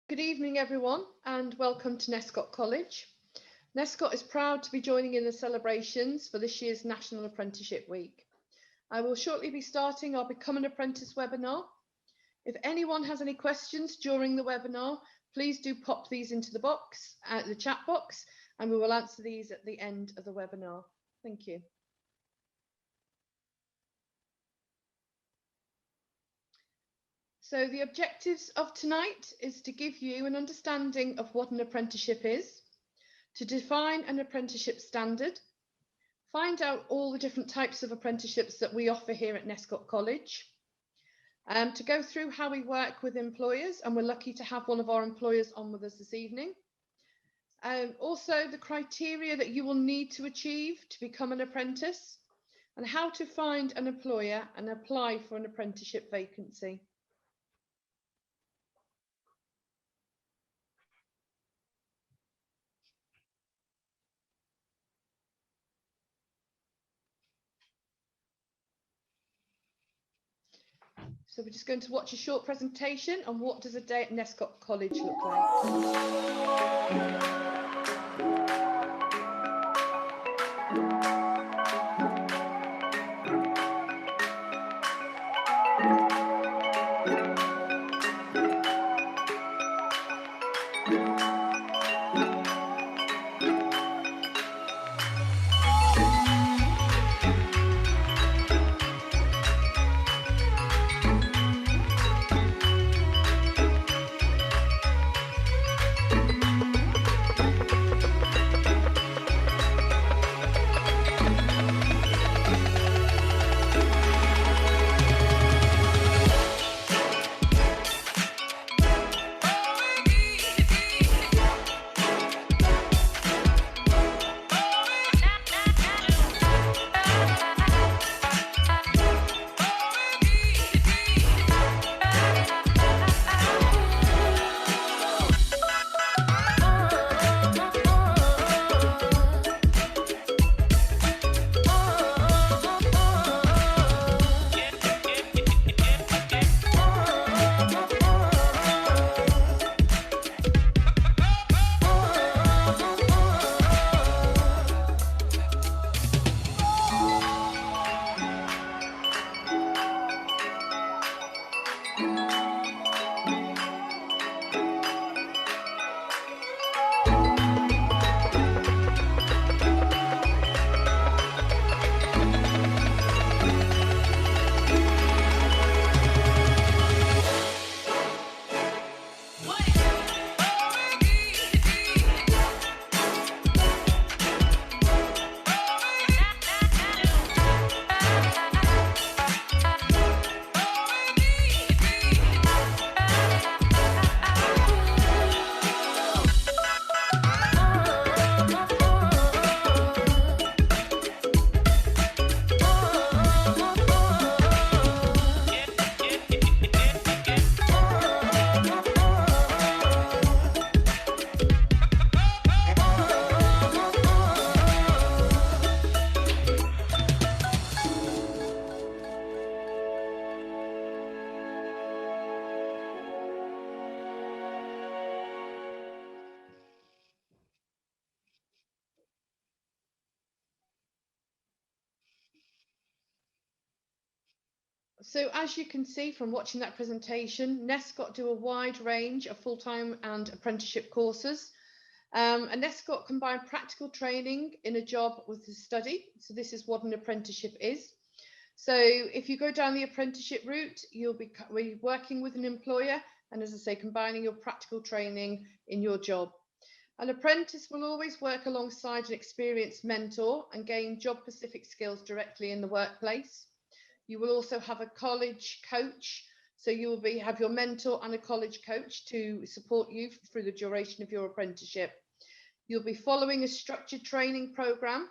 Good evening, everyone, and welcome to Nescott College. Nescott is proud to be joining in the celebrations for this year's National Apprenticeship Week. I will shortly be starting our Become an Apprentice webinar. If anyone has any questions during the webinar, please do pop these into the chat box, and we will answer these at the end of the webinar. Thank you. So the objectives of tonight is to give you an understanding of what an apprenticeship is, to define an apprenticeship standard, find out all the different types of apprenticeships that we offer here at Nescott College, to go through how we work with employers, and we're lucky to have one of our employers on with us this evening. Also the criteria that you will need to achieve to become an apprentice, and how to find an employer and apply for an apprenticeship vacancy. So we're just going to watch a short presentation on what does a day at Nescott College look like. So as you can see from watching that presentation, Nescott do a wide range of full-time and apprenticeship courses. And Nescott combine practical training in a job with the study. So this is what an apprenticeship is. So if you go down the apprenticeship route, you'll be working with an employer, and as I say, combining your practical training in your job. An apprentice will always work alongside an experienced mentor and gain job-specific skills directly in the workplace. You will also have a college coach, so you will have your mentor and a college coach to support you through the duration of your apprenticeship. You'll be following a structured training program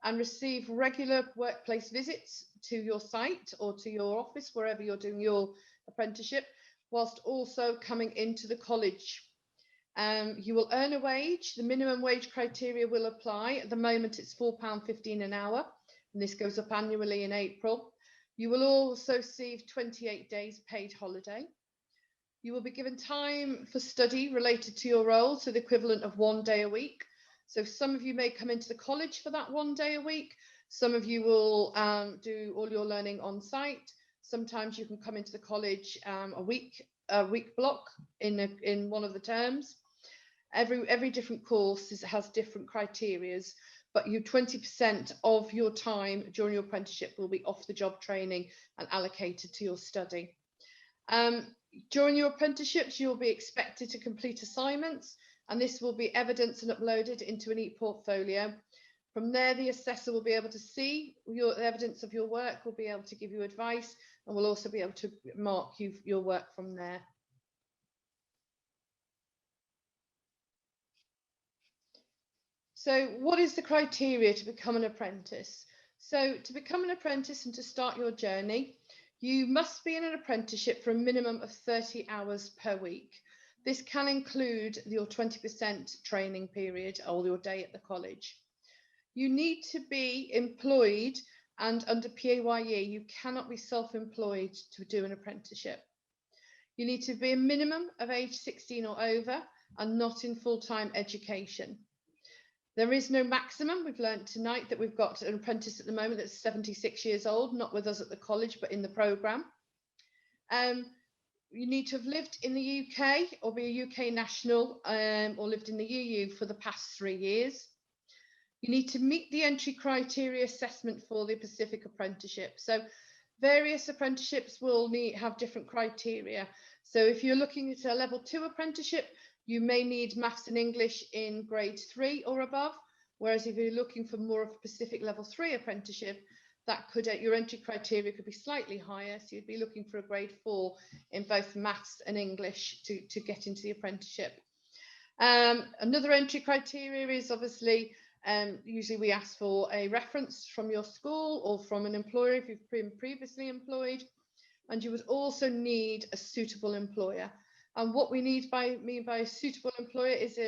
and receive regular workplace visits to your site or to your office, wherever you're doing your apprenticeship, whilst also coming into the college. You will earn a wage. The minimum wage criteria will apply. At the moment, it's £4.15 an hour, and this goes up annually in April. You will also receive 28 days paid holiday. You will be given time for study related to your role, so the equivalent of 1 day a week. So some of you may come into the college for that 1 day a week. Some of you will do all your learning on site. Sometimes you can come into the college a week block in one of the terms. Every different course has different criterias, but 20% of your time during your apprenticeship will be off the job training and allocated to your study. During your apprenticeships, you'll be expected to complete assignments, and this will be evidenced and uploaded into an e-portfolio. From there, the assessor will be able to see your evidence of your work, will be able to give you advice, and will also be able to mark your work from there. So what is the criteria to become an apprentice? So to become an apprentice and to start your journey, you must be in an apprenticeship for a minimum of 30 hours per week. This can include your 20% training period or your day at the college. You need to be employed, and under PAYE, you cannot be self-employed to do an apprenticeship. You need to be a minimum of age 16 or over and not in full-time education. There is no maximum. We've learned tonight that we've got an apprentice at the moment that's 76 years old, not with us at the college, but in the programme. You need to have lived in the UK or be a UK national or lived in the EU for the past 3 years. You need to meet the entry criteria assessment for the Pacific Apprenticeship. So various apprenticeships will have different criteria. So if you're looking at a level 2 apprenticeship, you may need maths and English in grade 3 or above, whereas if you're looking for more of a Pacific level 3 apprenticeship, that could, your entry criteria could be slightly higher. So you'd be looking for a grade 4 in both maths and English to get into the apprenticeship. Another entry criteria is obviously, usually we ask for a reference from your school or from an employer if you've been previously employed, and you would also need a suitable employer. And what we mean by a suitable employer is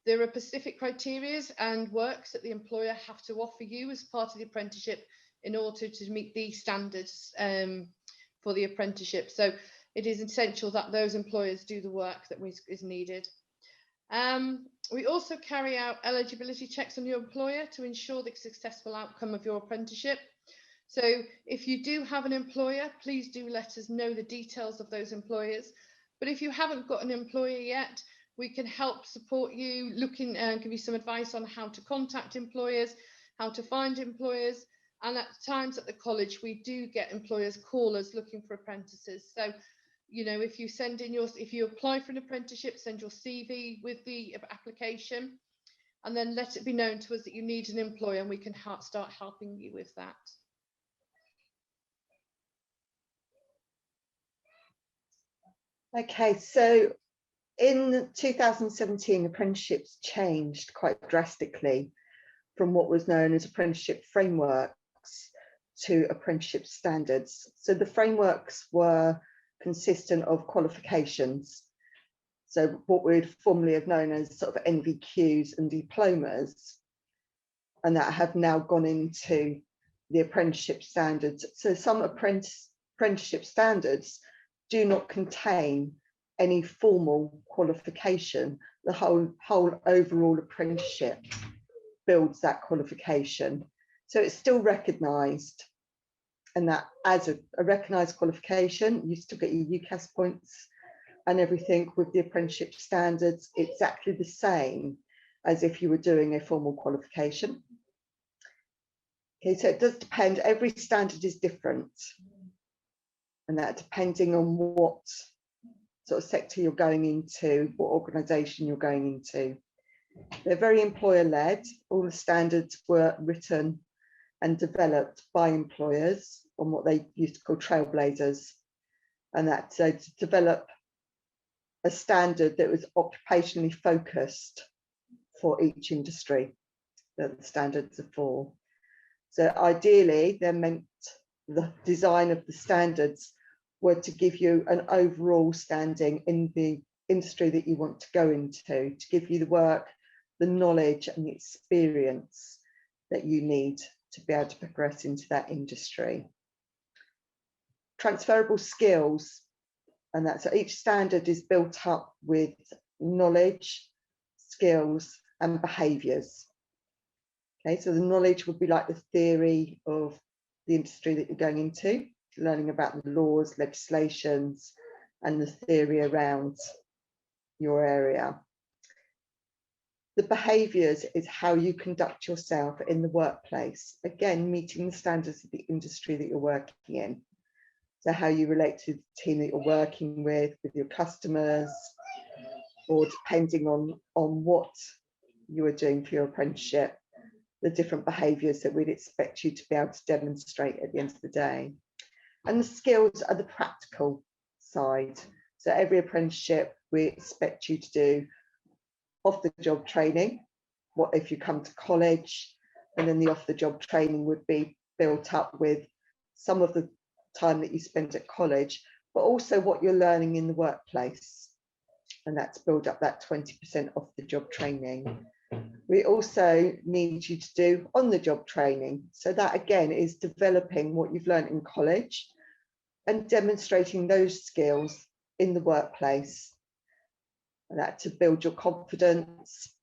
there are specific criteria and works that the employer have to offer you as part of the apprenticeship in order to meet the standards for the apprenticeship. So it is essential that those employers do the work that is needed. We also carry out eligibility checks on your employer to ensure the successful outcome of your apprenticeship. So if you do have an employer, please do let us know the details of those employers. But if you haven't got an employer yet, we can help support you, give you some advice on how to contact employers, how to find employers. And at times at the college, we do get employers call us looking for apprentices. So, you know, if you apply for an apprenticeship, send your CV with the application, and then let it be known to us that you need an employer, and we can start helping you with that. Okay, so in 2017, apprenticeships changed quite drastically from what was known as apprenticeship frameworks to apprenticeship standards. So the frameworks were consistent of qualifications. So what we'd formerly have known as sort of NVQs and diplomas, and that have now gone into the apprenticeship standards. So some apprenticeship standards do not contain any formal qualification. The whole overall apprenticeship builds that qualification. So it's still recognised, and that as a recognised qualification, you still get your UCAS points and everything. With the apprenticeship standards, exactly the same as if you were doing a formal qualification. Okay, so it does depend, every standard is different, and that depending on what sort of sector you're going into, what organisation you're going into. They're very employer-led. All the standards were written and developed by employers on what they used to call trailblazers, and that to develop a standard that was occupationally focused for each industry that the standards are for. So ideally, they're meant, the design of the standards were to give you an overall standing in the industry that you want to go into, to give you the work, the knowledge and the experience that you need to be able to progress into that industry. Transferable skills. And that's so each standard is built up with knowledge, skills, and behaviours. Okay, so the knowledge would be like the theory of the industry that you're going into, learning about the laws, legislations, and the theory around your area. The behaviours is how you conduct yourself in the workplace, again, meeting the standards of the industry that you're working in. So how you relate to the team that you're working with your customers, or depending on what you are doing for your apprenticeship, the different behaviours that we'd expect you to be able to demonstrate at the end of the day. And the skills are the practical side. So every apprenticeship, we expect you to do off-the-job training. What if you come to college, and then the off-the-job training would be built up with some of the time that you spend at college, but also what you're learning in the workplace. And that's build up that 20% off-the-job training. We also need you to do on-the-job training. So that again is developing what you've learned in college and demonstrating those skills in the workplace. And that to build your confidence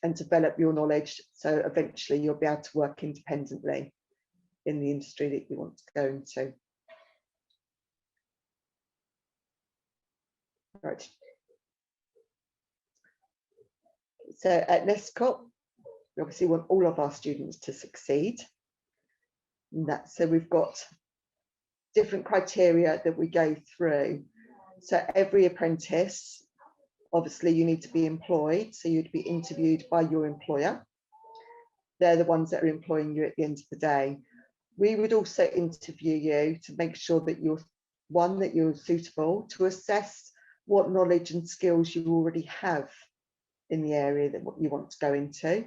and develop your knowledge, so eventually you'll be able to work independently in the industry that you want to go into. Right. So at Nescott, we obviously want all of our students to succeed. And that, so we've got different criteria that we go through. So every apprentice, obviously you need to be employed, so you'd be interviewed by your employer. They're the ones that are employing you at the end of the day. We would also interview you to make sure that you're suitable, to assess what knowledge and skills you already have in the area that you want to go into.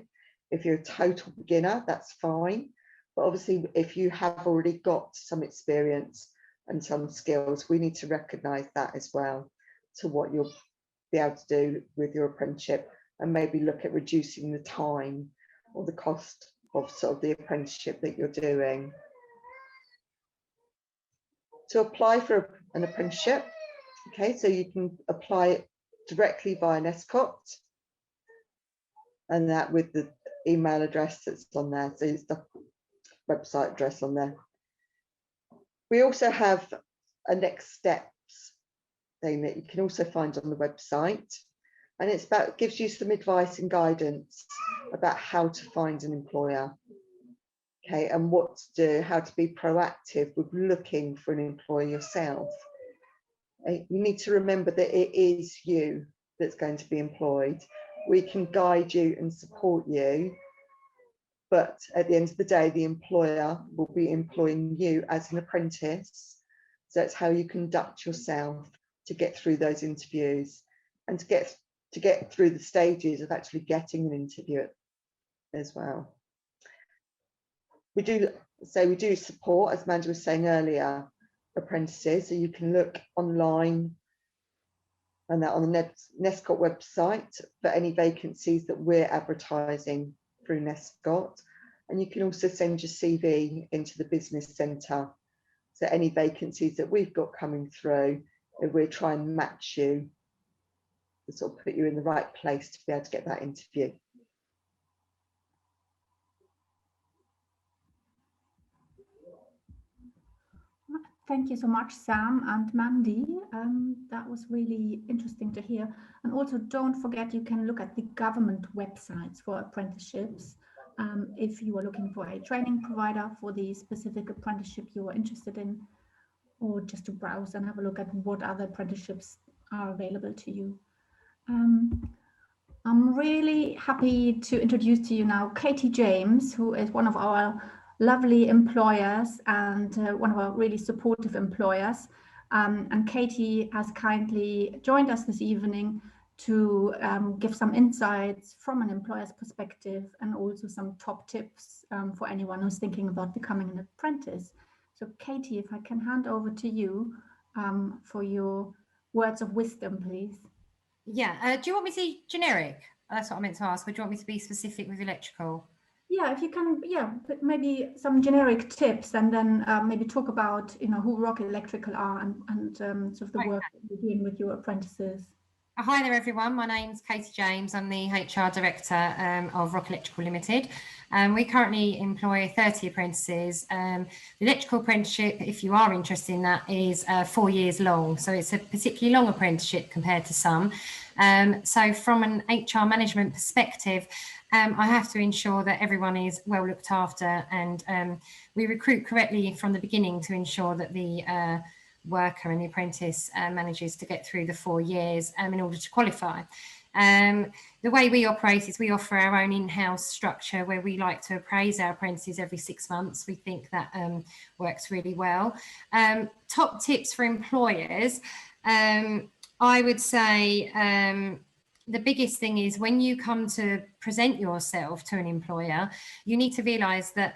If you're a total beginner, that's fine. But obviously, if you have already got some experience and some skills, we need to recognise that as well to what you'll be able to do with your apprenticeship, and maybe look at reducing the time or the cost of sort of the apprenticeship that you're doing. To apply for an apprenticeship, okay, so you can apply it directly via Nescott, and that with the email address that's on there, so it's the website address on there. We also have a next steps thing that you can also find on the website, and it's about, gives you some advice and guidance about how to find an employer, okay, and what to do, how to be proactive with looking for an employer yourself. You need to remember that it is you that's going to be employed. We can guide you and support you, but at the end of the day, the employer will be employing you as an apprentice. So that's how you conduct yourself to get through those interviews, and to get through the stages of actually getting an interview as well. We do support, as Amanda was saying earlier, apprentices, so you can look online and that on the Nescott website for any vacancies that we're advertising through Nescott, and you can also send your CV into the business centre. So any vacancies that we've got coming through, we'll try and match you to sort of put you in the right place to be able to get that interview. Thank you so much, Sam and Mandy. That was really interesting to hear. And also, don't forget, you can look at the government websites for apprenticeships if you are looking for a training provider for the specific apprenticeship you are interested in, or just to browse and have a look at what other apprenticeships are available to you. I'm really happy to introduce to you now Katie James, who is one of our lovely employers and one of our really supportive employers. And Katie has kindly joined us this evening to give some insights from an employer's perspective, and also some top tips for anyone who's thinking about becoming an apprentice. So Katie, if I can hand over to you for your words of wisdom, please. Yeah, do you want me to be generic? That's what I meant to ask. Or do you want me to be specific with electrical? Yeah, if you can, but maybe some generic tips, and then maybe talk about, who Rock Electrical are, and sort of the work that you're doing with your apprentices. Hi there everyone, my name's Katie James. I'm the HR Director of Rock Electrical Limited. We currently employ 30 apprentices. The electrical apprenticeship, if you are interested in that, is 4 years long. So it's a particularly long apprenticeship compared to some. So from an HR management perspective, I have to ensure that everyone is well looked after, and we recruit correctly from the beginning to ensure that the worker and the apprentice manages to get through the 4 years in order to qualify. The way we operate is we offer our own in-house structure where we like to appraise our apprentices every 6 months. We think that works really well. Top tips for employers, I would say the biggest thing is when you come to present yourself to an employer, you need to realise that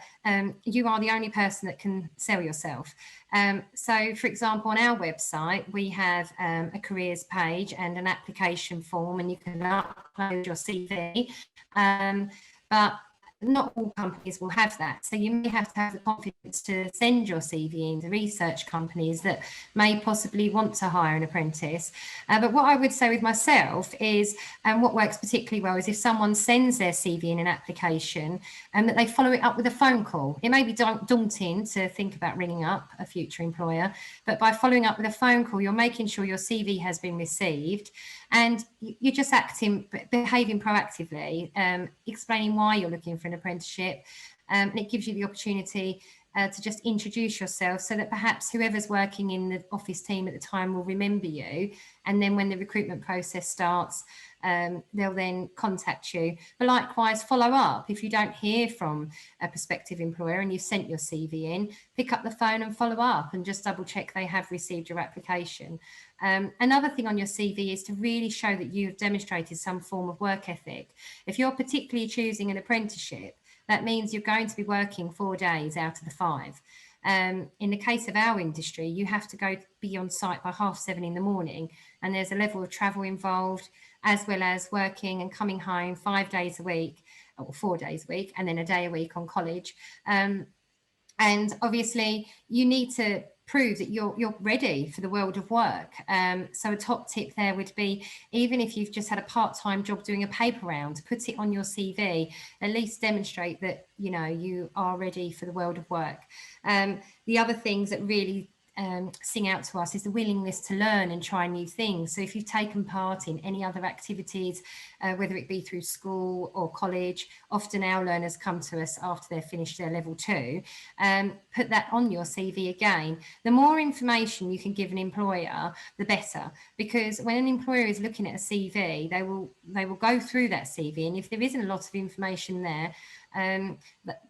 you are the only person that can sell yourself. So, for example, on our website, we have a careers page and an application form, and you can upload your CV. But not all companies will have that. So you may have to have the confidence to send your CV in to research companies that may possibly want to hire an apprentice. But what I would say with myself is, what works particularly well is if someone sends their CV in an application and that they follow it up with a phone call. It may be daunting to think about ringing up a future employer, but by following up with a phone call, you're making sure your CV has been received, and you're just behaving proactively, explaining why you're looking for an apprenticeship, and it gives you the opportunity to just introduce yourself so that perhaps whoever's working in the office team at the time will remember you, and then when the recruitment process starts, they'll then contact you. But likewise, follow up. If you don't hear from a prospective employer and you've sent your CV in, pick up the phone and follow up and just double check they have received your application. Another thing on your CV is to really show that you've demonstrated some form of work ethic. If you're particularly choosing an apprenticeship, that means you're going to be working 4 days out of the 5. In the case of our industry, you have to be on site by 7:30 in the morning, and there's a level of travel involved, as well as working and coming home 5 days a week, or 4 days a week, and then a day a week on college. And obviously you need to prove that you're ready for the world of work. So a top tip there would be, even if you've just had a part-time job doing a paper round, put it on your CV, at least demonstrate that you are ready for the world of work. The other things that really sing out to us is the willingness to learn and try new things. So if you've taken part in any other activities, whether it be through school or college, often our learners come to us after they've finished their level 2, put that on your CV again. The more information you can give an employer, the better, because when an employer is looking at a CV, they will go through that CV, and if there isn't a lot of information there,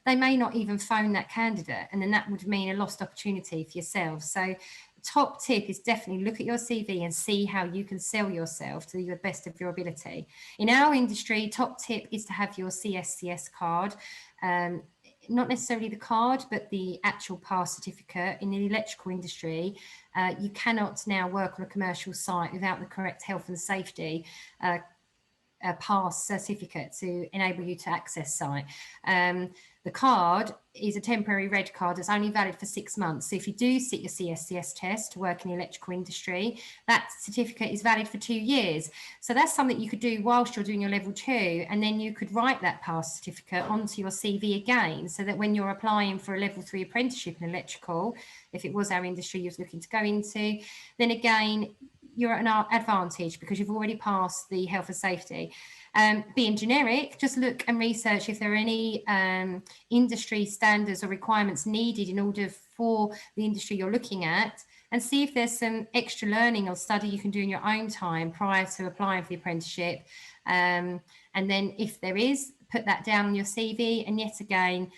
they may not even phone that candidate, and then that would mean a lost opportunity for yourself. So top tip is definitely look at your CV and see how you can sell yourself to the best of your ability. In our industry, top tip is to have your CSCS card, not necessarily the card, but the actual pass certificate. In the electrical industry, you cannot now work on a commercial site without the correct health and safety pass certificate to enable you to access site. The card is a temporary red card that's only valid for 6 months. So if you do sit your CSCS test to work in the electrical industry, that certificate is valid for 2 years. So that's something you could do whilst you're doing your level 2, and then you could write that pass certificate onto your CV again, so that when you're applying for a level 3 apprenticeship in electrical, if it was our industry you was looking to go into, then again, you're at an advantage because you've already passed the health and safety. Being generic, just look and research if there are any industry standards or requirements needed in order for the industry you're looking at, and see if there's some extra learning or study you can do in your own time prior to applying for the apprenticeship. And then if there is, put that down on your CV, and yet again,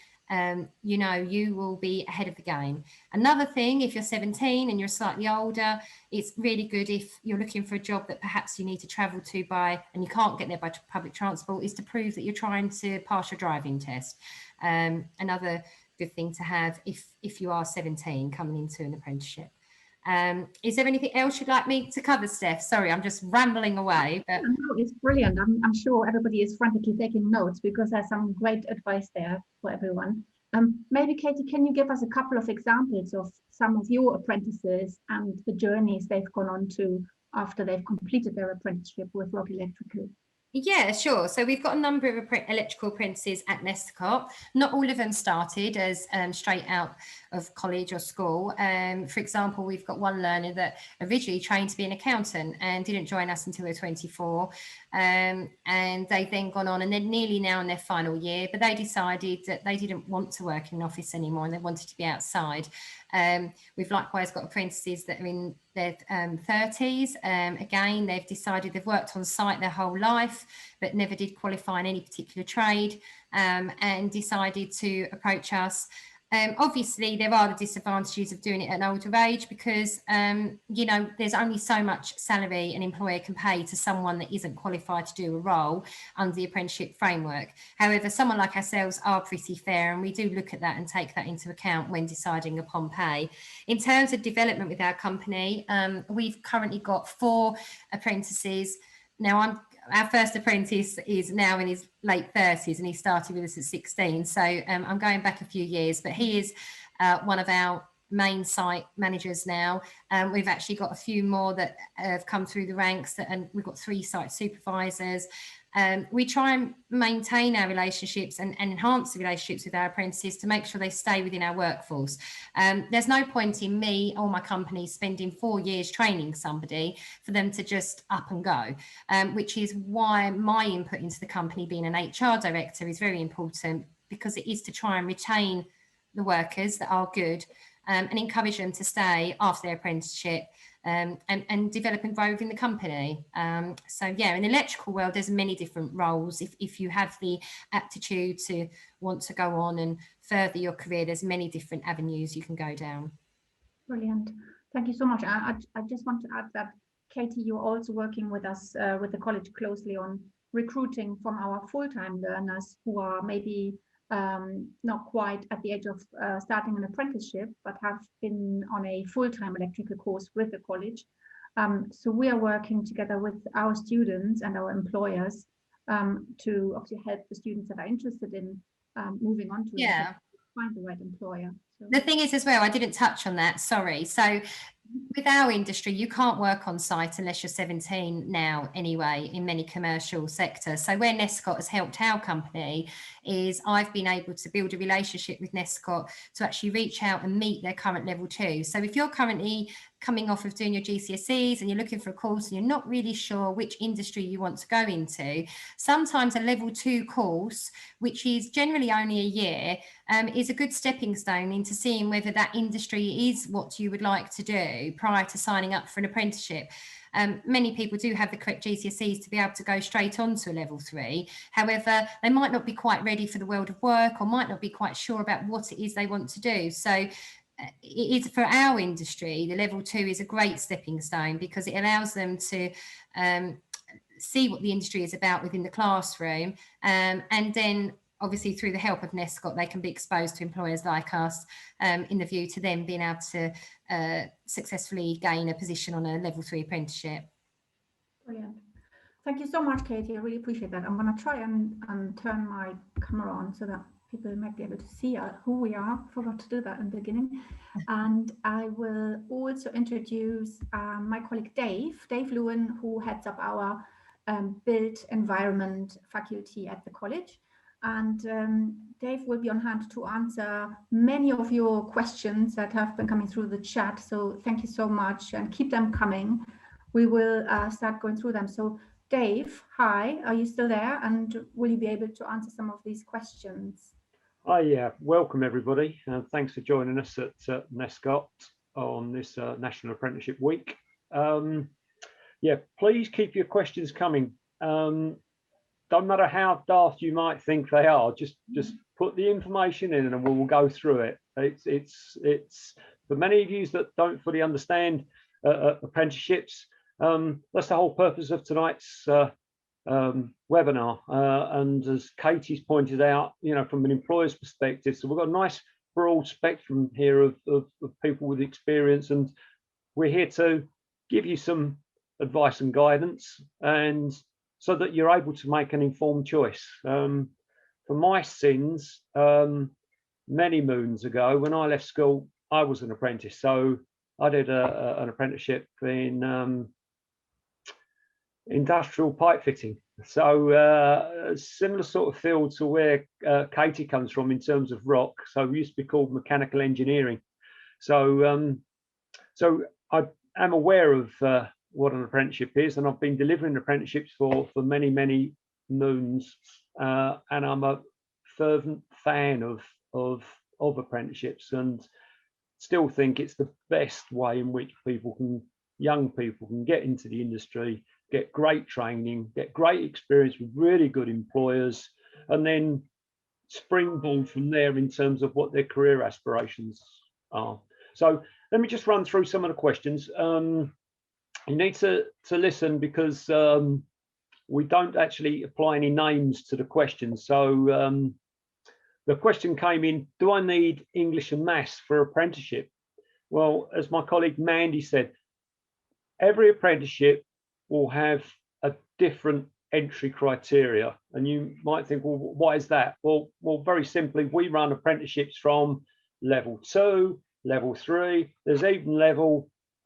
you will be ahead of the game. Another thing, if you're 17 and you're slightly older, it's really good if you're looking for a job that perhaps you need to travel to by, and you can't get there by public transport, is to prove that you're trying to pass your driving test. Another good thing to have if you are 17 coming into an apprenticeship. Is there anything else you'd like me to cover, Steph? Sorry, I'm just rambling away. But No, it's brilliant. I'm sure everybody is frantically taking notes because there's some great advice there for everyone. Maybe Katie, can you give us a couple of examples of some of your apprentices and the journeys they've gone on to after they've completed their apprenticeship with Rock Electrical? Yeah, sure. So we've got a number of electrical apprentices at Nescott. Not all of them started as straight out of college or school. For example, we've got one learner that originally trained to be an accountant and didn't join us until they were 24. And they've then gone on and they're nearly now in their final year, but they decided that they didn't want to work in an office anymore and they wanted to be outside. We've likewise got apprentices that are in their 30s. Again, they've decided they've worked on site their whole life, but never did qualify in any particular trade, and decided to approach us. Obviously, there are the disadvantages of doing it at an older age because, you know, there's only so much salary an employer can pay to someone that isn't qualified to do a role under the apprenticeship framework. However, someone like ourselves are pretty fair and we do look at that and take that into account when deciding upon pay. In terms of development with our company, we've currently got 4 apprentices. Now, our first apprentice is now in his late 30s and he started with us at 16. So I'm going back a few years, but he is one of our main site managers now. We've actually got a few more that have come through the ranks, and we've got 3 site supervisors. We try and maintain our relationships and enhance the relationships with our apprentices to make sure they stay within our workforce. There's no point in me or my company spending 4 years training somebody for them to just up and go, which is why my input into the company, being an HR director, is very important, because it is to try and retain the workers that are good and encourage them to stay after their apprenticeship. And develop and grow within the company. So yeah, in the electrical world, there's many different roles. If you have the aptitude to want to go on and further your career, there's many different avenues you can go down. Brilliant. Thank you so much. I just want to add that, Katie, you're also working with us, with the college closely on recruiting from our full-time learners who are maybe not quite at the age of starting an apprenticeship, but have been on a full-time electrical course with the college. So we are working together with our students and our employers to obviously help the students that are interested in moving on to find the right employer. So. The thing is as well, I didn't touch on that, sorry. So with our industry, you can't work on site unless you're 17 now anyway, in many commercial sectors. So where Nescott has helped our company is I've been able to build a relationship with Nescott to actually reach out and meet their current level 2. So if you're currently coming off of doing your GCSEs and you're looking for a course and you're not really sure which industry you want to go into, sometimes a level 2 course, which is generally only a year, is a good stepping stone into seeing whether that industry is what you would like to do prior to signing up for an apprenticeship. Many people do have the correct GCSEs to be able to go straight on to a level 3. However, they might not be quite ready for the world of work or might not be quite sure about what it is they want to do. So it is, for our industry, the level 2 is a great stepping stone because it allows them to see what the industry is about within the classroom, and then obviously through the help of Nescott they can be exposed to employers like us, in the view to them being able to successfully gain a position on a level 3 apprenticeship. Brilliant. Thank you so much, Katie. I really appreciate that. I'm going to try and turn my camera on so that people might be able to see who we are. I forgot to do that in the beginning. And I will also introduce my colleague Dave Lewin, who heads up our built environment faculty at the college. And Dave will be on hand to answer many of your questions that have been coming through the chat. So thank you so much and keep them coming. We will start going through them. So Dave, hi, are you still there? And will you be able to answer some of these questions? Hi, yeah, welcome everybody. Thanks for joining us at Nescott on this National Apprenticeship Week. Yeah, please keep your questions coming. Don't matter how daft you might think they are, just put the information in and we'll go through it. It's for many of you that don't fully understand apprenticeships. That's the whole purpose of tonight's webinar, and as Katie's pointed out, you know, from an employer's perspective, so we've got a nice broad spectrum here of people with experience, and we're here to give you some advice and guidance, and so that you're able to make an informed choice. For my sins, many moons ago, when I left school, I was an apprentice. So I did an apprenticeship in industrial pipe fitting. So a similar sort of field to where Katie comes from in terms of rock. So it used to be called mechanical engineering. So so I am aware of what an apprenticeship is, and I've been delivering apprenticeships for many moons, and I'm a fervent fan of apprenticeships, and still think it's the best way in which young people can get into the industry, get great training, get great experience with really good employers, and then springboard from there in terms of what their career aspirations are. So let me just run through some of the questions. You need to listen, because we don't actually apply any names to the questions. So the question came in, do I need English and Maths for apprenticeship? Well, as my colleague Mandy said, every apprenticeship will have a different entry criteria. And you might think, well, why is that? Well, very simply, we run apprenticeships from level 2, level 3. There's even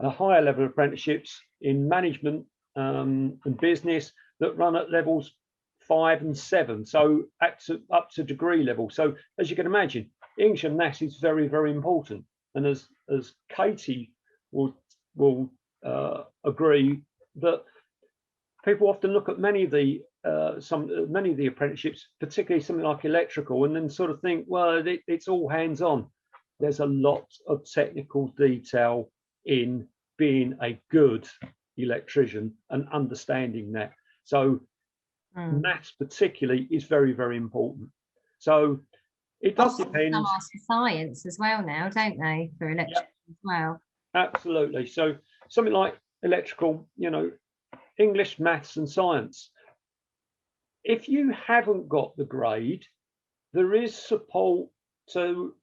higher level apprenticeships in management and business that run at levels 5 and 7, so up to degree level. So as you can imagine, English and Maths is very important. And as Katie will agree, that people often look at many of the apprenticeships, particularly something like electrical, and then sort of think, well, it's all hands-on. There's a lot of technical detail in being a good electrician and understanding that. So Maths particularly is very important. So it does depend. Some ask for science as well now, don't they, for electrical as well? Absolutely. So something like electrical, English, Maths and science. If you haven't got the grade, there is support to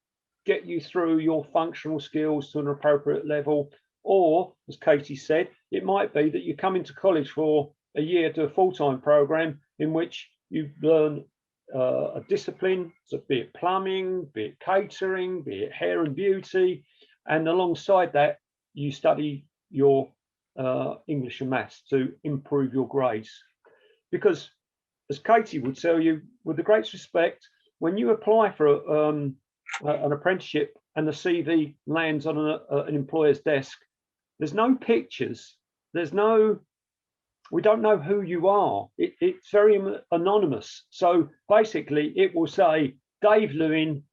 get you through your functional skills to an appropriate level. Or, as Katie said, it might be that you come into college for a year to a full-time program in which you learn a discipline, so be it plumbing, be it catering, be it hair and beauty, and alongside that you study your English and Maths to improve your grades. Because as Katie would tell you, with the greatest respect, when you apply for an apprenticeship and the CV lands on an employer's desk, there's no pictures, we don't know who you are. It's very anonymous. So basically it will say Dave Lewin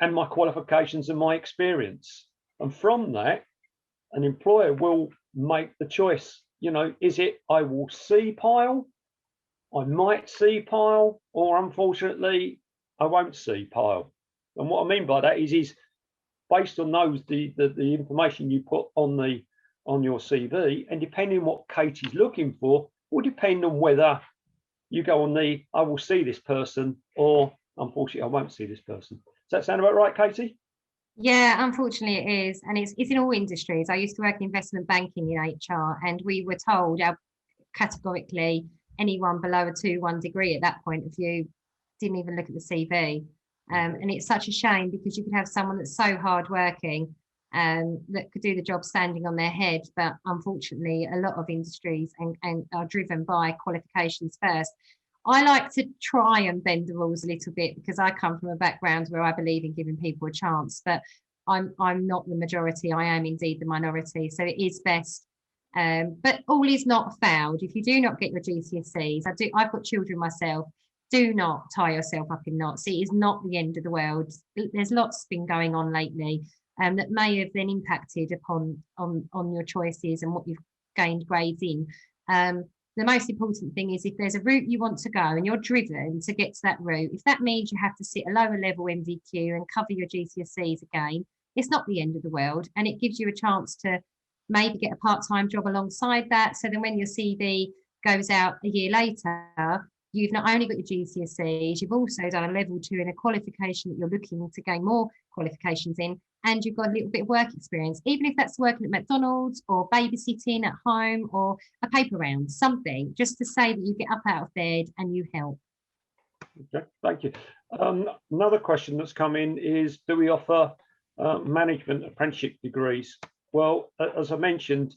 and my qualifications and my experience. And from that, an employer will make the choice, is it I will C-pile, I might C-pile, or unfortunately I won't C-pile. And what I mean by that is based on the information you put on your CV, and depending on what Katie's looking for, will depend on whether you go on the I will see this person, or unfortunately I won't see this person. Does that sound about right, Katie? Yeah, unfortunately it is, and it's in all industries. I used to work in investment banking in HR, and we were told categorically anyone below a 2-1 degree at that point of view didn't even look at the CV. And it's such a shame, because you could have someone that's so hardworking that could do the job standing on their head, but unfortunately a lot of industries and are driven by qualifications first. I like to try and bend the rules a little bit, because I come from a background where I believe in giving people a chance, but I'm not the majority. I am indeed the minority, so it is best. But all is not found. If you do not get your GCSEs, I've got children myself, do not tie yourself up in knots. It is not the end of the world. There's lots been going on lately that may have then impacted upon your choices and what you've gained grades in. The most important thing is, if there's a route you want to go and you're driven to get to that route, if that means you have to sit a lower level MVQ and cover your GCSEs again, it's not the end of the world, and it gives you a chance to maybe get a part-time job alongside that. So then when your CV goes out a year later, you've not only got your GCSEs, you've also done a level 2 in a qualification that you're looking to gain more qualifications in, and you've got a little bit of work experience, even if that's working at McDonald's or babysitting at home or a paper round, something just to say that you get up out of bed and you help. Okay, thank you. Another question that's come in is, do we offer management apprenticeship degrees? Well, as I mentioned,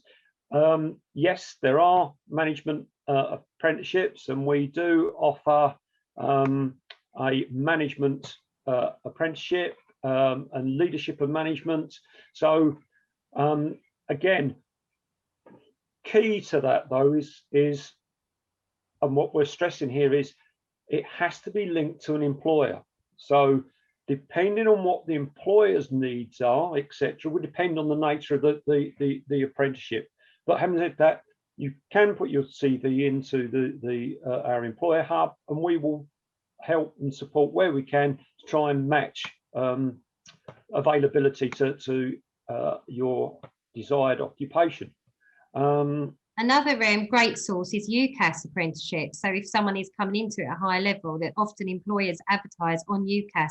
yes, there are management apprenticeships, and we do offer a management apprenticeship and leadership of management. So again, key to that though is and what we're stressing here is it has to be linked to an employer. So depending on what the employer's needs are, etc., will depend on the nature of the apprenticeship. But having said that, you can put your CV into our employer hub, and we will help and support where we can to try and match availability to your desired occupation. Another great source is UCAS Apprenticeship. So if someone is coming into it at a high level, that often employers advertise on UCAS.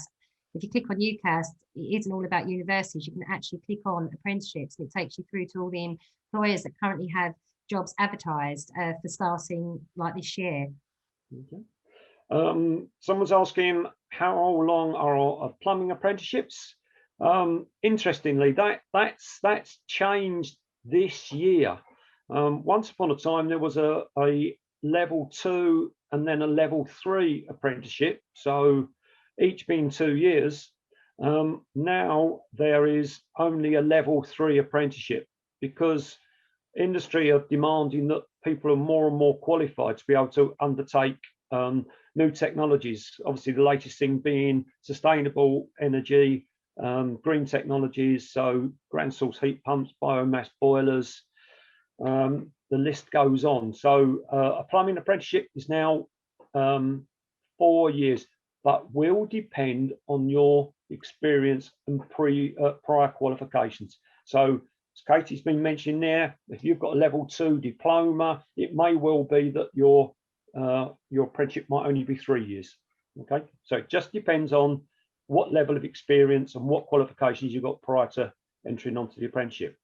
If you click on UCAS, it isn't all about universities. You can actually click on apprenticeships, and it takes you through to all the employers that currently have jobs advertised for starting like this year. Okay. Someone's asking, how long are plumbing apprenticeships? Interestingly, that's changed this year. Once upon a time, there was a level 2 and then a level 3 apprenticeship, so each being 2 years. Now there is only a level 3 apprenticeship, because industry are demanding that people are more and more qualified to be able to undertake new technologies. Obviously, the latest thing being sustainable energy, green technologies, so ground source heat pumps, biomass boilers. The list goes on. So a plumbing apprenticeship is now 4 years, but will depend on your experience and prior qualifications. So as Katie's been mentioning there, if you've got a level 2 diploma, it may well be that your apprenticeship might only be 3 years. Okay, so it just depends on what level of experience and what qualifications you've got prior to entering onto the apprenticeship.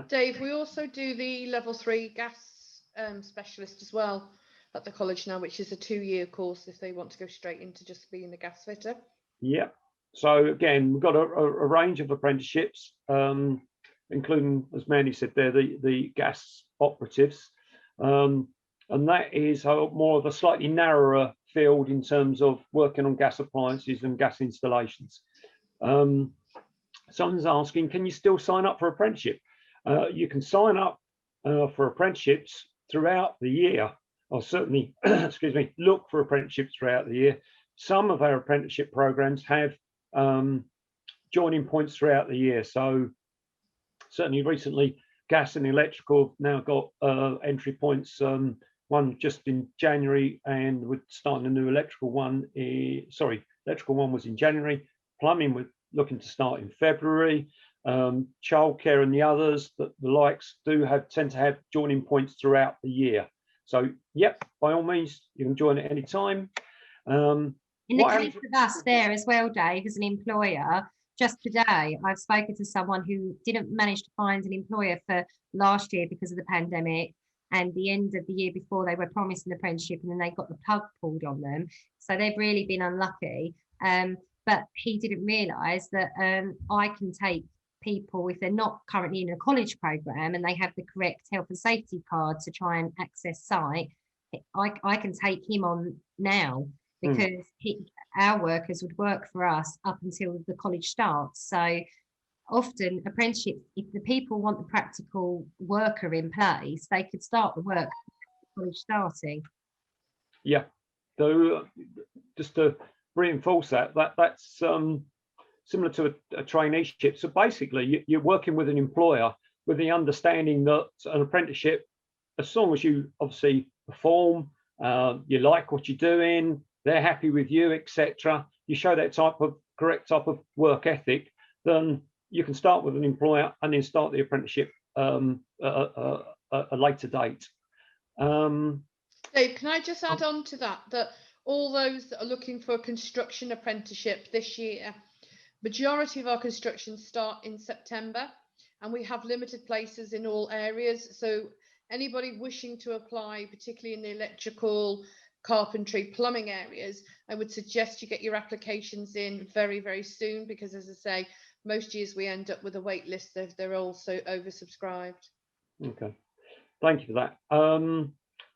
Dave, we also do the level 3 gas specialist as well at the college now, which is a 2-year course if they want to go straight into just being a gas fitter. Yeah. So again, we've got a range of apprenticeships, including, as Mandy said there, the gas operatives, and that is more of a slightly narrower field in terms of working on gas appliances and gas installations. Someone's asking, can you still sign up for apprenticeship? You can sign up for apprenticeships throughout the year, or certainly, excuse me, look for apprenticeships throughout the year. Some of our apprenticeship programs have joining points throughout the year. So certainly recently, gas and electrical have now got entry points. One just in January, and we're starting a new electrical one. Electrical one was in January. Plumbing, we're looking to start in February. Childcare and the others, the likes tend to have joining points throughout the year. So, yep, by all means, you can join at any time. In the case of us there as well, Dave, as an employer, just today, I've spoken to someone who didn't manage to find an employer for last year because of the pandemic, and the end of the year before they were promised an apprenticeship, and then they got the plug pulled on them. So they've really been unlucky. But he didn't realise that I can take people, if they're not currently in a college program and they have the correct health and safety card to try and access site, I can take him on now, because our workers would work for us up until the college starts. So often apprenticeships, if the people want the practical worker in place, they could start the work college starting. Yeah, so just to reinforce that's similar to a traineeship. So basically, you're working with an employer with the understanding that an apprenticeship, as long as you obviously perform, you like what you're doing, they're happy with you, etc., you show that correct type of work ethic, then you can start with an employer and then start the apprenticeship at a later date. Dave, can I just add on to that, that all those that are looking for a construction apprenticeship this year, majority of our construction start in September, and we have limited places in all areas. So anybody wishing to apply, particularly in the electrical, carpentry, plumbing areas, I would suggest you get your applications in very, very soon, because as I say, most years we end up with a wait list if they're also oversubscribed. Okay, thank you for that.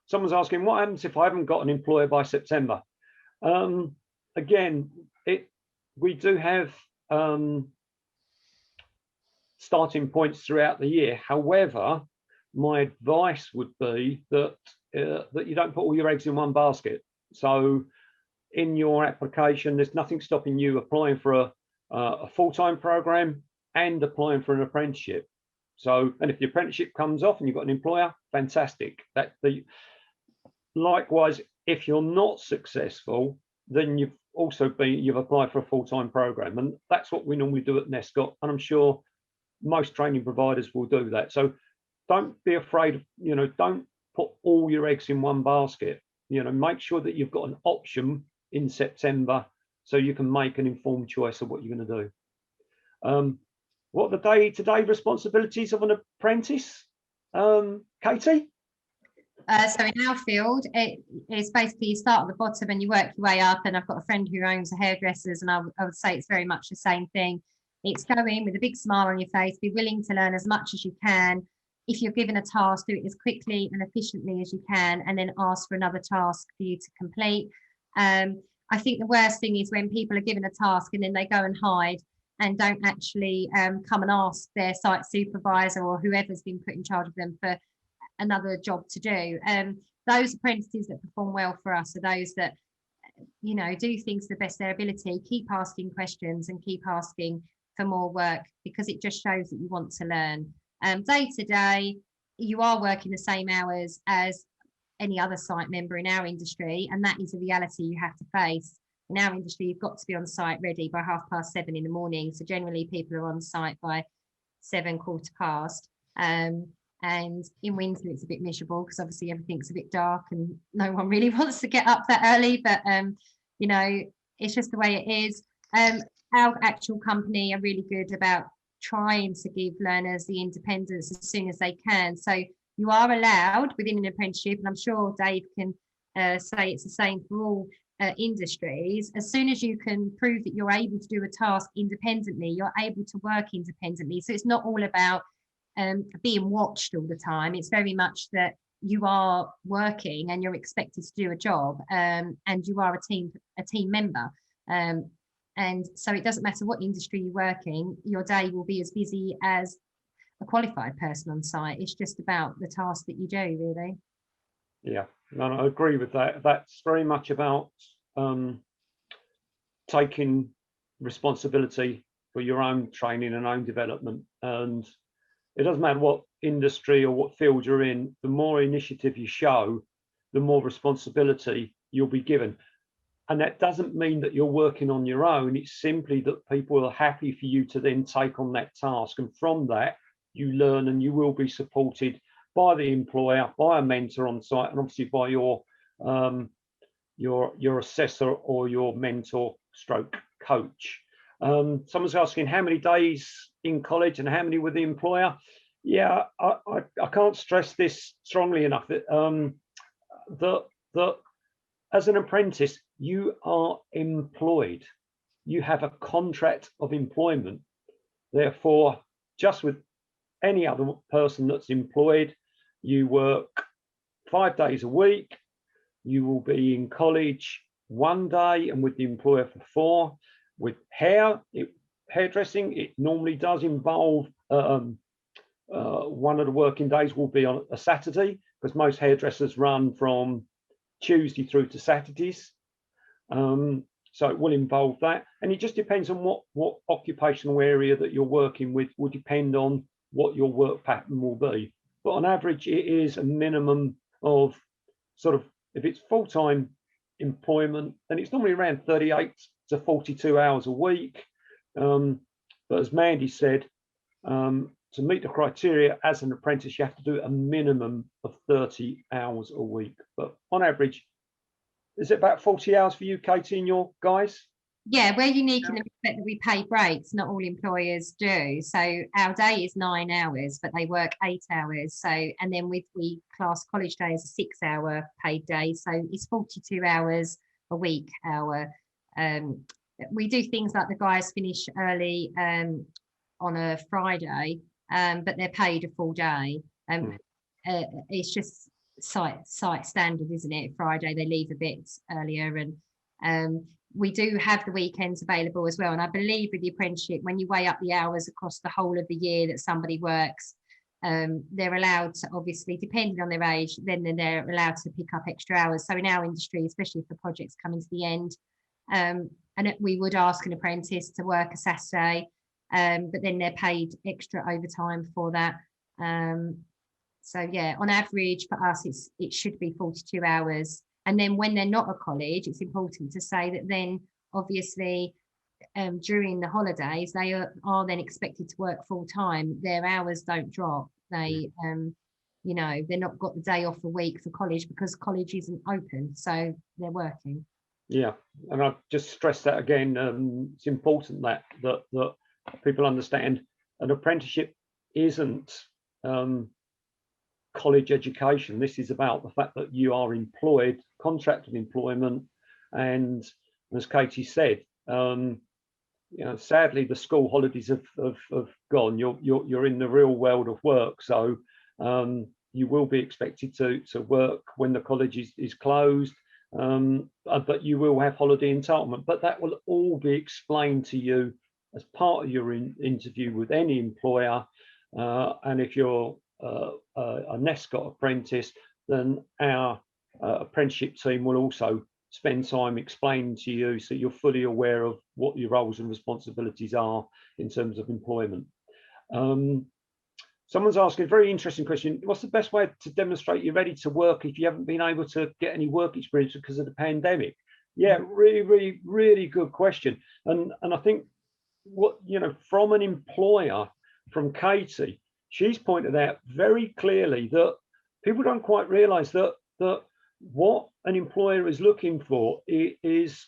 Someone's asking, what happens if I haven't got an employer by September? Again, we do have starting points throughout the year. However, my advice would be that that you don't put all your eggs in one basket. So in your application, there's nothing stopping you applying for a full-time program and applying for an apprenticeship. So, and if the apprenticeship comes off and you've got an employer, fantastic. Likewise, if you're not successful, then you've applied for a full-time program, and that's what we normally do at Nescott, and I'm sure most training providers will do that. So don't be afraid of, don't put all your eggs in one basket. Make sure that you've got an option in September so you can make an informed choice of what you're going to do. What are the day-to-day responsibilities of an apprentice, Katie? So in our field, it's basically you start at the bottom and you work your way up. And I've got a friend who owns a hairdressers, and I would say it's very much the same thing. It's go in with a big smile on your face, be willing to learn as much as you can. If you're given a task, do it as quickly and efficiently as you can, and then ask for another task for you to complete. I think the worst thing is when people are given a task and then they go and hide and don't actually come and ask their site supervisor or whoever's been put in charge of them for another job to do. Those apprentices that perform well for us are those that, do things to the best of their ability, keep asking questions and keep asking for more work, because it just shows that you want to learn. Day to day, you are working the same hours as any other site member in our industry, and that is a reality you have to face. In our industry, you've got to be on site ready by 7:30 in the morning. So generally people are on site by 7, 15. And in winter it's a bit miserable because obviously everything's a bit dark and no one really wants to get up that early, but it's just the way it is. Our actual company are really good about trying to give learners the independence as soon as they can. So you are allowed within an apprenticeship, and I'm sure Dave can say it's the same for all industries. As soon as you can prove that you're able to do a task independently, you're able to work independently. So it's not all about being watched all the time. It's very much that you are working and you're expected to do a job, and you are a team member. And so it doesn't matter what industry you're working, your day will be as busy as a qualified person on site. It's just about the task that you do, really. Yeah, no, I agree with that. That's very much about taking responsibility for your own training and own development. And it doesn't matter what industry or what field you're in, the more initiative you show, the more responsibility you'll be given. And that doesn't mean that you're working on your own. It's simply that people are happy for you to then take on that task. And from that, you learn, and you will be supported by the employer, by a mentor on site, and obviously by your assessor or your mentor stroke coach. Someone's asking how many days in college and how many with the employer. Yeah, I can't stress this strongly enough that as an apprentice, you are employed. You have a contract of employment. Therefore, just with any other person that's employed, you work 5 days a week. You will be in college 1 day and with the employer for 4. With hairdressing, it normally does involve one of the working days will be on a Saturday, because most hairdressers run from Tuesday through to Saturdays. So it will involve that, and it just depends on what occupational area that you're working with will depend on what your work pattern will be. But on average, it is a minimum of sort of, if it's full-time employment, then it's normally around 38 to 42 hours a week. But as Mandy said, to meet the criteria as an apprentice, you have to do a minimum of 30 hours a week. But on average, is it about 40 hours for you, Katie, and your guys? Yeah, we're unique in the respect that we pay breaks. Not all employers do. So our day is 9 hours, but they work 8 hours. So, and then we class college day as a 6-hour paid day. So it's 42 hours a week. We do things like the guys finish early on a Friday, but they're paid a full day. It's just site standard, isn't it? Friday they leave a bit earlier, and we do have the weekends available as well. And I believe with the apprenticeship, when you weigh up the hours across the whole of the year that somebody works, they're allowed to, obviously, depending on their age, then they're allowed to pick up extra hours. So in our industry, especially if the project's coming to the end, and we would ask an apprentice to work a Saturday, but then they're paid extra overtime for that. So yeah, on average for us, it should be 42 hours. And then when they're not at college, it's important to say that then obviously during the holidays, they are then expected to work full time. Their hours don't drop. They, you know, they're not got the day off a week for college because college isn't open. So they're working. Yeah, and I'll just stress that again. It's important that people understand an apprenticeship isn't college education. This is about the fact that you are employed, contracted employment, and as Katie said, you know, sadly the school holidays have gone. You're in the real world of work, so you will be expected to work when the college is closed, but you will have holiday entitlement. But that will all be explained to you as part of your interview with any employer, and if you're a NESCOT apprentice, then our apprenticeship team will also spend time explaining to you so you're fully aware of what your roles and responsibilities are in terms of employment. Someone's asking a very interesting question. What's the best way to demonstrate you're ready to work if you haven't been able to get any work experience because of the pandemic? Yeah, really good question. And I think what, you know, from an employer, from Katie, she's pointed out very clearly that people don't quite realize that what an employer is looking for is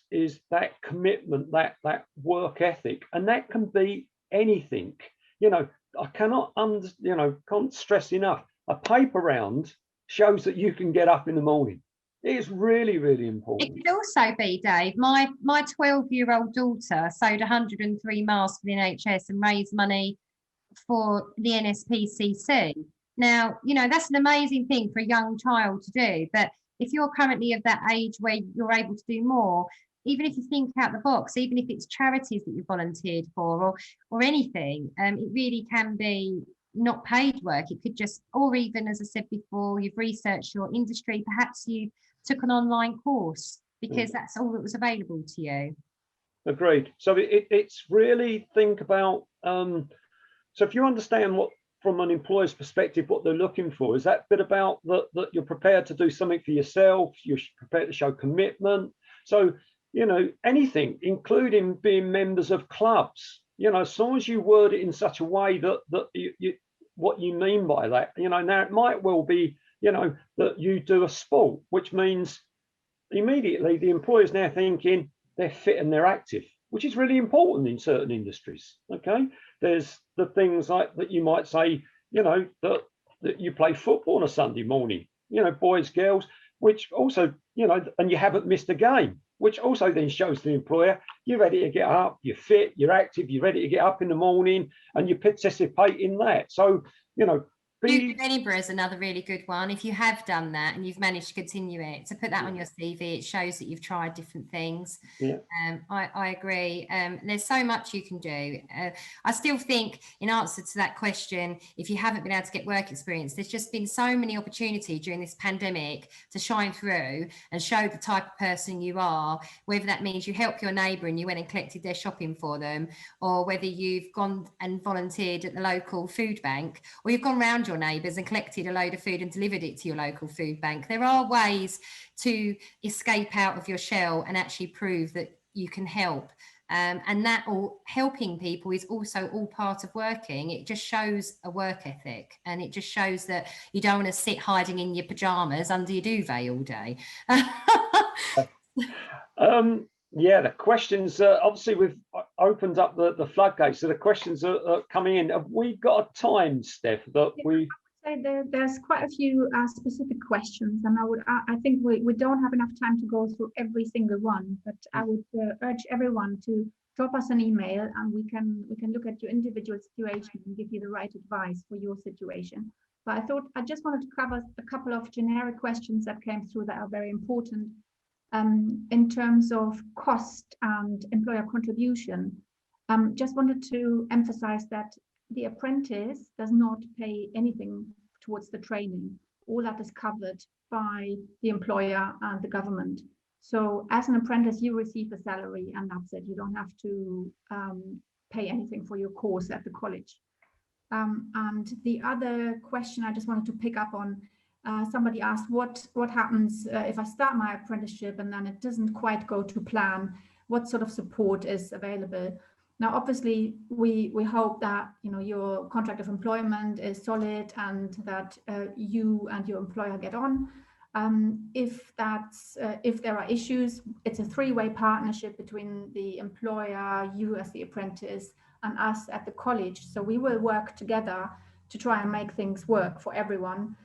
that commitment, that work ethic, and that can be anything. You know, I can't stress enough, a paper round shows that you can get up in the morning. It is really important. It could also be, Dave, my 12-year-old daughter sewed 103 masks for the NHS and raised money for the NSPCC. Now, you know, that's an amazing thing for a young child to do, but if you're currently of that age where you're able to do more, even if you think out the box, even if it's charities that you volunteered for or anything, it really can be not paid work. It could just, or even, as I said before, you've researched your industry, perhaps you took an online course because that's all that was available to you. Agreed. So it's really think about, so if you understand what, from an employer's perspective, what they're looking for, is that bit about that you're prepared to do something for yourself, you're prepared to show commitment. So, you know, anything, including being members of clubs, you know, as long as you word it in such a way that you what you mean by that, you know, now it might well be, you know, that you do a sport, which means immediately the employer's now thinking they're fit and they're active, which is really important in certain industries. Okay, there's the things like that you might say, you know, that you play football on a Sunday morning, you know, boys, girls, which also, you know, and you haven't missed a game, which also then shows the employer you're ready to get up, you're fit, you're active, you're ready to get up in the morning, and you participate in that. So, you know, Duke of Edinburgh is another really good one. If you have done that and you've managed to continue it, to put that on your CV, it shows that you've tried different things. Yeah. I agree. There's so much you can do. I still think, in answer to that question, if you haven't been able to get work experience, there's just been so many opportunities during this pandemic to shine through and show the type of person you are, whether that means you help your neighbour and you went and collected their shopping for them, or whether you've gone and volunteered at the local food bank, or you've gone round your neighbours and collected a load of food and delivered it to your local food bank. There are ways to escape out of your shell and actually prove that you can help and that all helping people is also all part of working. It just shows a work ethic, and it just shows that you don't want to sit hiding in your pajamas under your duvet all day. Yeah, the questions, obviously we've opened up the floodgates, so the questions are coming in. Have we got a time, Steph, that we... There's quite a few specific questions, and I think we don't have enough time to go through every single one, but I would urge everyone to drop us an email, and we can look at your individual situation and give you the right advice for your situation. But I thought I just wanted to cover a couple of generic questions that came through that are very important in terms of cost and employer contribution. Just wanted to emphasize that the apprentice does not pay anything towards the training. All that is covered by the employer and the government. So as an apprentice, you receive a salary, and that's it. You don't have to pay anything for your course at the college. And the other question I just wanted to pick up on, somebody asked what happens if I start my apprenticeship and then it doesn't quite go to plan? What sort of support is available? Now, obviously, we hope that your contract of employment is solid and that you and your employer get on. If there are issues, it's a three-way partnership between the employer, you as the apprentice, and us at the college. So we will work together to try and make things work for everyone.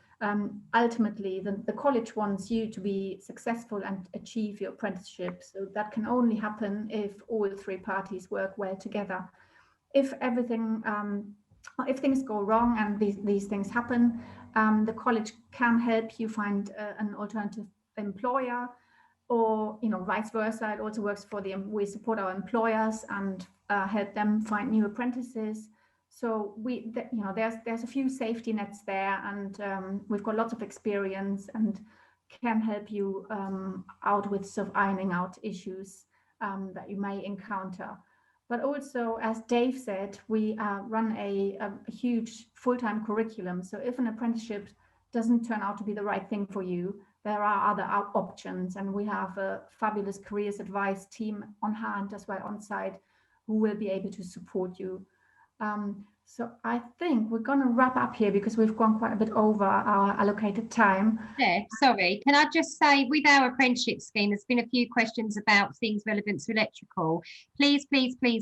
Ultimately, the college wants you to be successful and achieve your apprenticeship. So that can only happen if all three parties work well together. If things go wrong and these things happen, the college can help you find an alternative employer, or vice versa. It also works for we support our employers and help them find new apprentices. So there's a few safety nets there, and we've got lots of experience and can help you out with sort of ironing out issues that you may encounter. But also, as Dave said, we run a huge full-time curriculum. So if an apprenticeship doesn't turn out to be the right thing for you, there are other options, and we have a fabulous careers advice team on hand as well on site who will be able to support you. So I think we're going to wrap up here because we've gone quite a bit over our allocated time. Yeah, sorry. Can I just say, with our apprenticeship scheme, there's been a few questions about things relevant to electrical. Please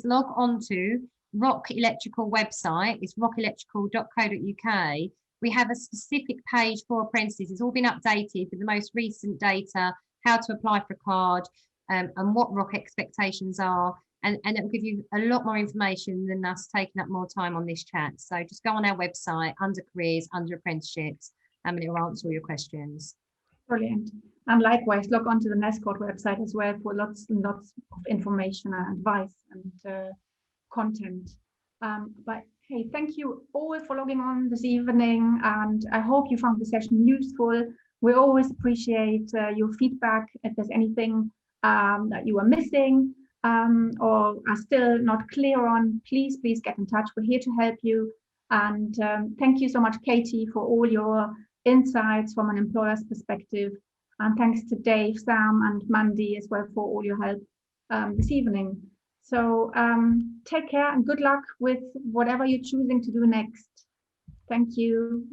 log on to Rock Electrical website. It's rockelectrical.co.uk. We have a specific page for apprentices. It's all been updated with the most recent data, how to apply for a card, and what Rock expectations are. And it will give you a lot more information than us taking up more time on this chat. So just go on our website, under careers, under apprenticeships, and it will answer all your questions. Brilliant. And likewise, log on to the NESCOT website as well for lots and lots of information and advice and content. But hey, thank you all for logging on this evening, and I hope you found the session useful. We always appreciate your feedback. If there's anything that you are missing, or are still not clear on, please get in touch. We're here to help you. And thank you so much, Katie, for all your insights from an employer's perspective. And thanks to Dave, Sam, and Mandy as well for all your help this evening. So take care and good luck with whatever you're choosing to do next. Thank you.